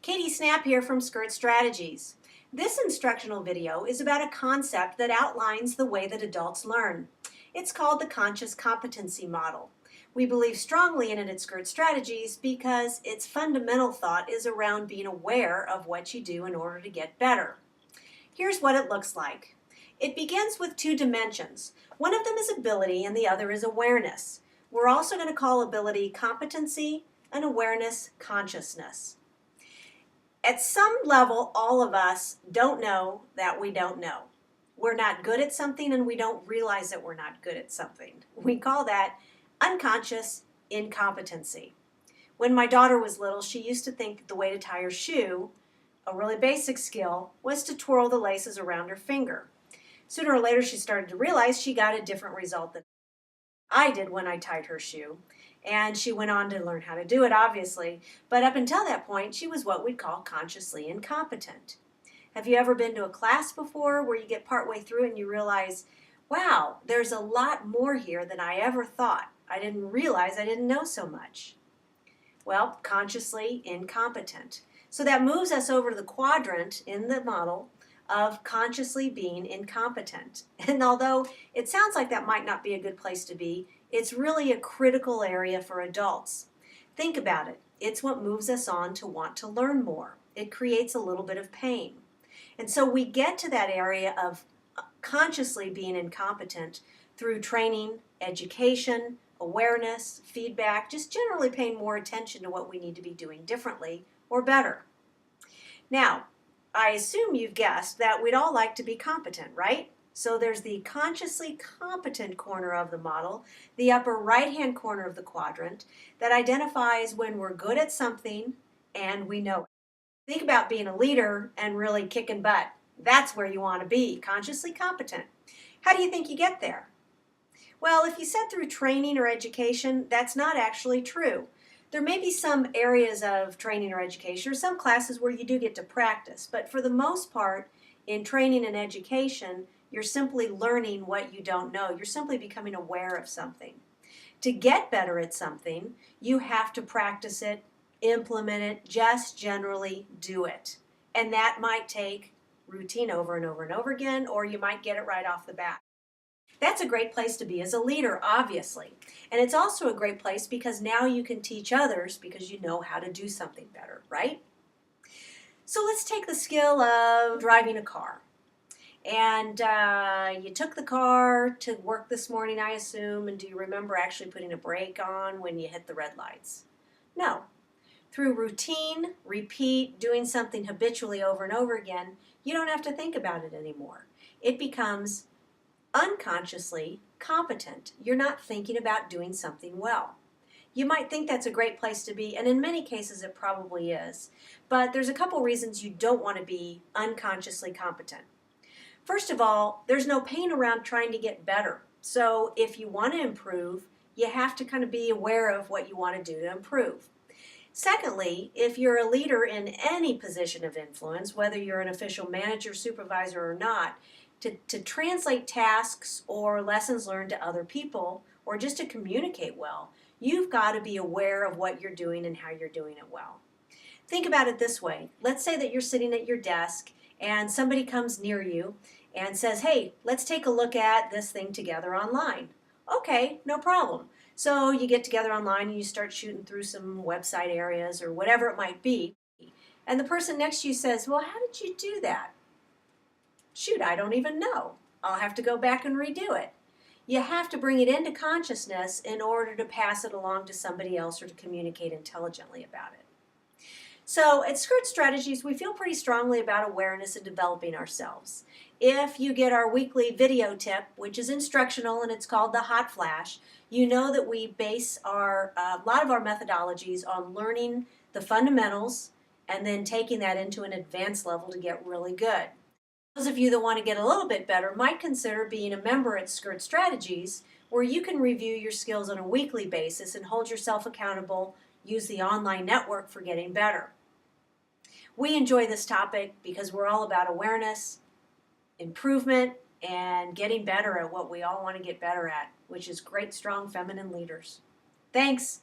Katie Snap here from Skirt Strategies. This instructional video is about a concept that outlines the way that adults learn. It's called the Conscious Competency Model. We believe strongly in it at Skirt Strategies because its fundamental thought is around being aware of what you do in order to get better. Here's what it looks like. It begins with two dimensions. One of them is ability and the other is awareness. We're also going to call ability competency and awareness consciousness. At some level, all of us don't know that we don't know. We're not good at something and we don't realize that we're not good at something. We call that unconscious incompetency. When my daughter was little, she used to think that the way to tie her shoe, a really basic skill, was to twirl the laces around her finger. Sooner or later, she started to realize she got a different result than I did when I tied her shoe. And she went on to learn how to do it, obviously. But up until that point, she was what we'd call consciously incompetent. Have you ever been to a class before where you get partway through and you realize, wow, there's a lot more here than I ever thought. I didn't realize I didn't know so much. Well, consciously incompetent. So that moves us over to the quadrant in the model of consciously being incompetent. And although it sounds like that might not be a good place to be, it's really a critical area for adults. Think about it. It's what moves us on to want to learn more. It creates a little bit of pain. And so we get to that area of consciously being incompetent through training, education, awareness, feedback, just generally paying more attention to what we need to be doing differently or better. Now, I assume you've guessed that we'd all like to be competent, right? So there's the consciously competent corner of the model, the upper right-hand corner of the quadrant, that identifies when we're good at something and we know it. Think about being a leader and really kicking butt. That's where you want to be, consciously competent. How do you think you get there? Well, if you said through training or education, that's not actually true. There may be some areas of training or education or some classes where you do get to practice, but for the most part, in training and education, you're simply learning what you don't know. You're simply becoming aware of something. To get better at something, you have to practice it, implement it, just generally do it. And that might take routine over and over and over again, or you might get it right off the bat. That's a great place to be as a leader, obviously. And it's also a great place because now you can teach others because you know how to do something better, right? So let's take the skill of driving a car. And you took the car to work this morning, I assume, and do you remember actually putting a brake on when you hit the red lights? No. Through routine, repeat, doing something habitually over and over again, you don't have to think about it anymore. It becomes unconsciously competent. You're not thinking about doing something well. You might think that's a great place to be, and in many cases it probably is. But there's a couple reasons you don't want to be unconsciously competent. First of all, there's no pain around trying to get better. So if you want to improve, you have to kind of be aware of what you want to do to improve. Secondly, if you're a leader in any position of influence, whether you're an official manager, supervisor, or not, to translate tasks or lessons learned to other people, or just to communicate well, you've got to be aware of what you're doing and how you're doing it well. Think about it this way. Let's say that you're sitting at your desk and somebody comes near you and says, hey, let's take a look at this thing together online. Okay, no problem. So you get together online and you start shooting through some website areas or whatever it might be. And the person next to you says, well, how did you do that? Shoot, I don't even know. I'll have to go back and redo it. You have to bring it into consciousness in order to pass it along to somebody else or to communicate intelligently about it. So at Skirt Strategies, we feel pretty strongly about awareness and developing ourselves. If you get our weekly video tip, which is instructional and it's called the Hot Flash, you know that we base a lot of our methodologies on learning the fundamentals and then taking that into an advanced level to get really good. Those of you that want to get a little bit better might consider being a member at Skirt Strategies, where you can review your skills on a weekly basis and hold yourself accountable, use the online network for getting better. We enjoy this topic because we're all about awareness, improvement, and getting better at what we all want to get better at, which is great, strong, feminine leaders. Thanks.